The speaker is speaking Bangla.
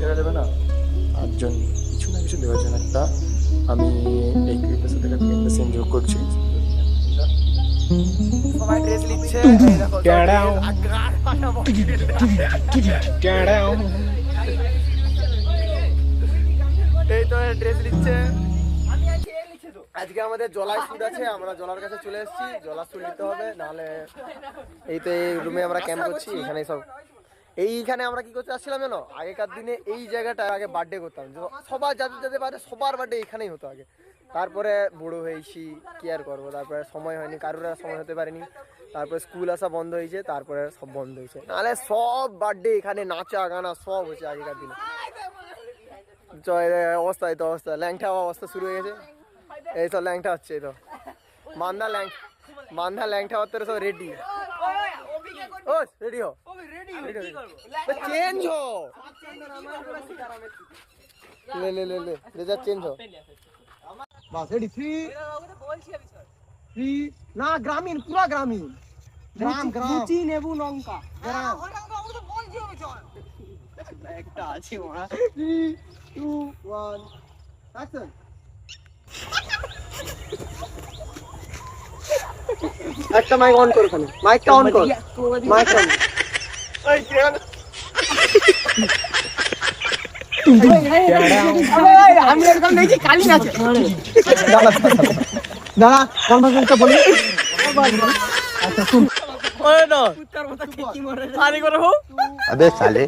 খেলা যাবে না, তার জন্য কিছু না কিছু দেওয়ার জন্য একটা আমি এই ক্রিকেটের সাথে একটা সিন যোগ করছি। সবাই ড্রেস নিচ্ছে, এই তো ড্রেস নিচ্ছে। আজকে আমাদের জলার শুট আছে, আমরা জলার কাছে চলে এসেছি, জলার শুট নিতে হবে, নাহলে এই তো এই রুমে আমরা ক্যাম্প করছি। এখানে সব এইখানে আমরা কি করতে আসছিলাম জানো, আগেকার দিনে এই জায়গাটা আগে বার্থডে করতাম, সবার যাদের যাদের বার্থডে সবার বার্থডে এখানেই হতো আগে। তারপরে বুড়ো হয়েছি, কি আর করবো, তারপরে সময় হয়নি, কারোর সময় হতে পারেনি, তারপরে স্কুল আসা বন্ধ হয়েছে, তারপরে সব বন্ধ হয়েছে, নাহলে সব বার্থডে এখানে নাচা গানা সব হয়েছে আগেকার দিনে। অবস্থা এই তো অবস্থা, ল্যাংটা অবস্থা শুরু হয়ে গেছে, এই সব ল্যাংটা হচ্ছে, এই তো মান্ধা ল্যাংটা হতে সব রেডি। ও রেডি হো, চেঞ্জ হো, ले ले ले ले ले जा चेंज हो बस रेडी 3 ना ग्रामीण पूरा ग्रामीण গ্রাম গ্রাম লুচি নেবু লঙ্কা গ্রাম ওটা বলছি আমি চল একটা আছে ওরা 3 2 1 অ্যাকশন একটা মাইক অন করো, ওখানে মাইকটা অন কর, মাইক অন। এই কেন আমি একদম দেখি কালি আছে দাদা কনভারসেশনটা বলি। আচ্ছা শুন ওরে না উত্তর মত কি মরে আরে করো। আবে সালে